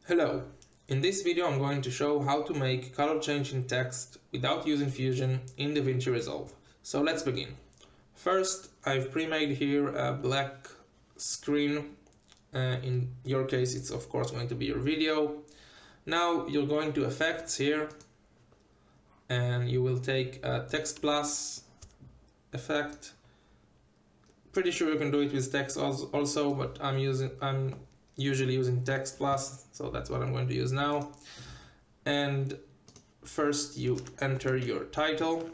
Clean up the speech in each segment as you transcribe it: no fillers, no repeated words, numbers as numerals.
Hello! In this video I'm going to show how to make color change in text without using Fusion in Davinci Resolve. So let's begin. First, I've pre-made here a black screen. In your case it's of course going to be your video. Now you're going to Effects here and you will take a Text Plus effect. Pretty sure you can do it with text also, but I'm usually using Text Plus, so that's what I'm going to use now. And first you enter your title,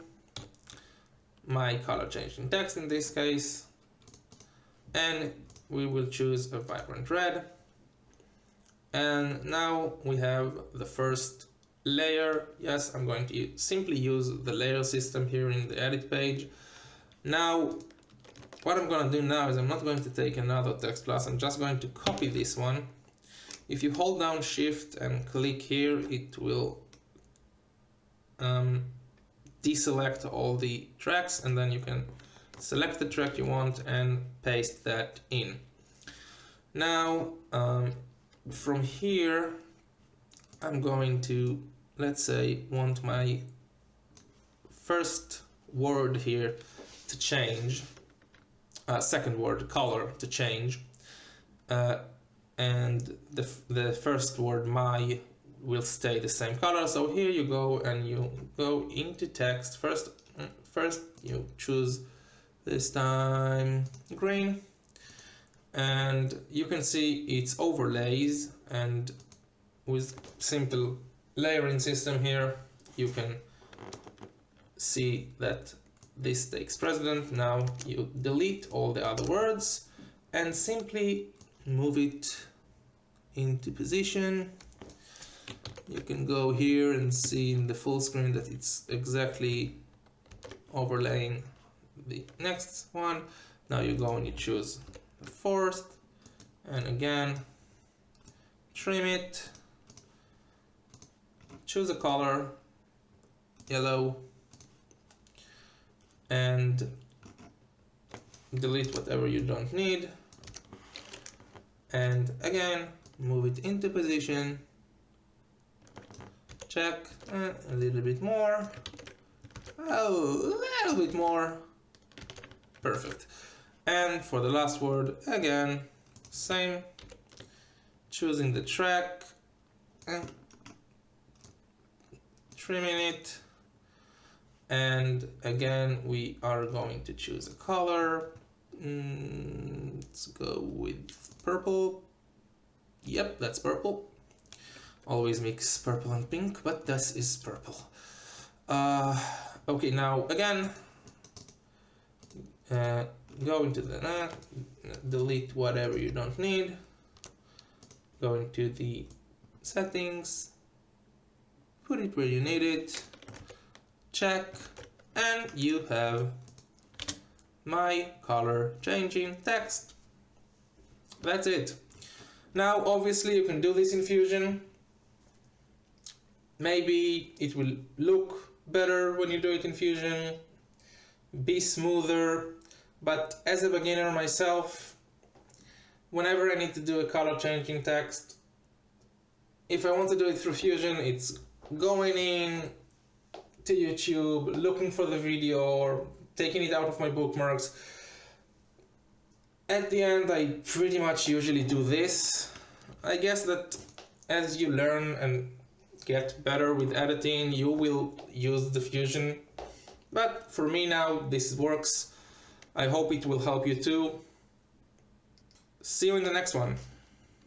my color change in text in this case, and we will choose a vibrant red. And now we have the first layer. Yes, I'm going to simply use the layer system here in the edit page. Now what I'm going to do now is I'm not going to take another Text Plus, I'm just going to copy this one. If you hold down Shift and click here, it will deselect all the tracks, and then you can select the track you want and paste that in. Now from here I'm going to, let's say, want my first word here to change. Second word, color, to change, and the first word, my, will stay the same color. So here you go and you go into text. First you choose this time green, and you can see it's overlays, and with simple layering system here you can see that this takes precedent. Now you delete all the other words and simply move it into position. You can go here and see in the full screen that it's exactly overlaying the next one. Now you go and you choose the fourth, and again trim it, choose a color, yellow, and delete whatever you don't need, and again move it into position, check, and a little bit more, a little bit more, perfect. And for the last word, again same, choosing the track and trimming it. And again we are going to choose a color. Let's go with purple. Yep, that's purple. Always mix purple and pink, but this is purple. Okay, now again go into the delete whatever you don't need, go into the settings, put it where you need it, check, and you have my color changing text. That's it. Now obviously you can do this in Fusion. Maybe it will look better when you do it in Fusion, be smoother, but as a beginner myself, whenever I need to do a color changing text, if I want to do it through Fusion, it's going in to YouTube, looking for the video, or taking it out of my bookmarks. At the end I pretty much usually do this. I guess that as you learn and get better with editing, you will use the Fusion, but for me now this works. I hope it will help you too. See you in the next one.